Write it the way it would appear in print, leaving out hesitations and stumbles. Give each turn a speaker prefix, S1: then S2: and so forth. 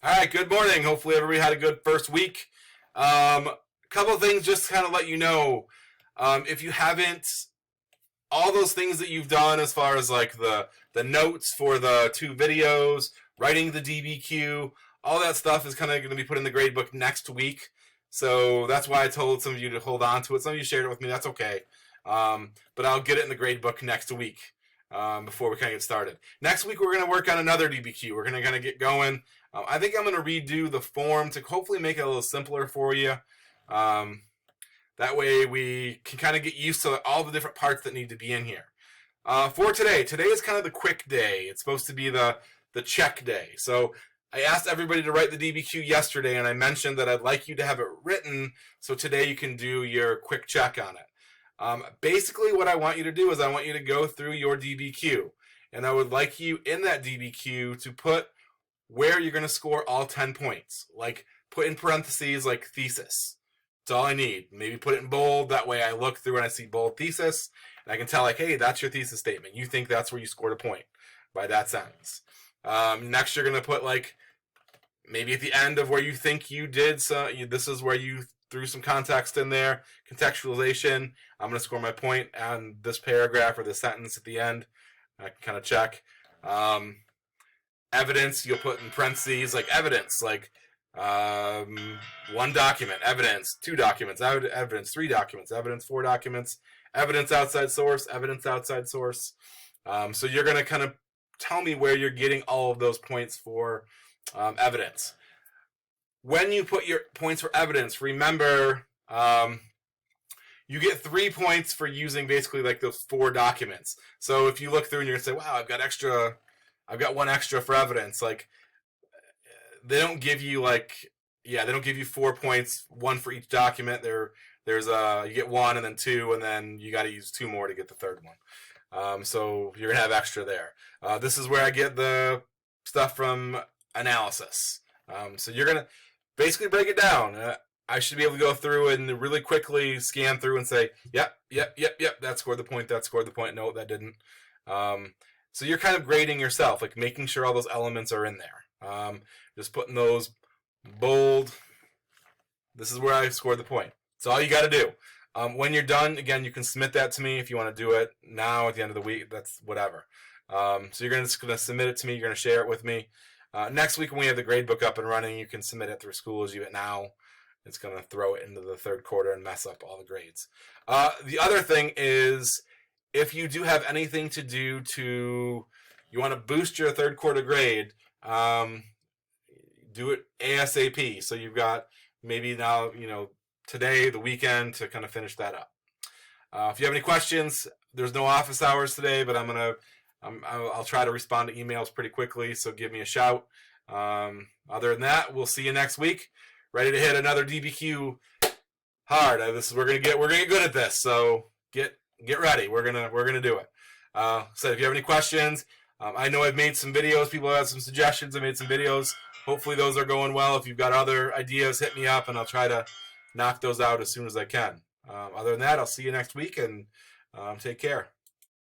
S1: All right, good morning. Hopefully everybody had a good first week. Couple of things just to kind of let you know. If you haven't, all those things that you've done as far as like the notes for the 2 videos, writing the DBQ, all that stuff is kind of going to be put in the grade book next week. So that's why I told some of you to hold on to it. Some of you shared it with me. That's okay. But I'll get it in the grade book next week before we kind of get started. Next week, we're going to work on another DBQ. We're going to kind of get going. I think I'm going to redo the form to hopefully make it a little simpler for you. That way we can kind of get used to all the different parts that need to be in here. For today is kind of the quick day. It's supposed to be the check day. So I asked everybody to write the DBQ yesterday, and I mentioned that I'd like you to have it written so today you can do your quick check on it. Basically what I want you to do is I want you to go through your DBQ, and I would like you in that DBQ to put where you're going to score all 10 points. Like put in parentheses like thesis. That's all I need. Maybe put it in bold. That way I look through and I see bold thesis, and I can tell like, hey, that's your thesis statement. You think that's where you scored a point by that sentence. Next, you're going to put like maybe at the end of where you think you did. So this is where you threw some context in there, contextualization. I'm going to score my point on this paragraph or this sentence at the end. I can kind of check. Evidence, you'll put in parentheses like evidence, like 1 document, evidence, 2 documents, evidence, 3 documents, evidence, 4 documents, evidence outside source, evidence outside source. So you're going to kind of tell me where you're getting all of those points for evidence. When you put your points for evidence, remember you get 3 points for using basically like those 4 documents. So if you look through and you're going to say, wow, I've got 1 extra for evidence. Like they don't give you they don't give you 4 points, 1 for each document. There's you get 1 and then 2, and then you got to use 2 more to get the 3rd one. So you're gonna have extra there. This is where I get the stuff from analysis. So you're gonna basically break it down. I should be able to go through and really quickly scan through and say, yep, that scored the point, that scored the point. No, that didn't. So you're kind of grading yourself, like making sure all those elements are in there. Just putting those bold. This is where I scored the point. That's all you got to do. When you're done, again, you can submit that to me if you want to do it now at the end of the week. That's whatever. So you're just going to submit it to me. You're going to share it with me. Next week when we have the grade book up and running, you can submit it through school as you do it now. It's going to throw it into the 3rd quarter and mess up all the grades. The other thing is, if you do have anything to do you want to boost your 3rd quarter grade, do it ASAP. So you've got maybe now, today, the weekend, to kind of finish that up. If you have any questions, there's no office hours today, but I'll try to respond to emails pretty quickly, so give me a shout. Other than that, we'll see you next week. Ready to hit another DBQ hard. We're gonna get good at this, so get ready. We're gonna do it. So if you have any questions, I know I've made some videos. People have some suggestions. I made some videos. Hopefully those are going well. If you've got other ideas, hit me up, and I'll try to knock those out as soon as I can. Other than that, I'll see you next week, and take care.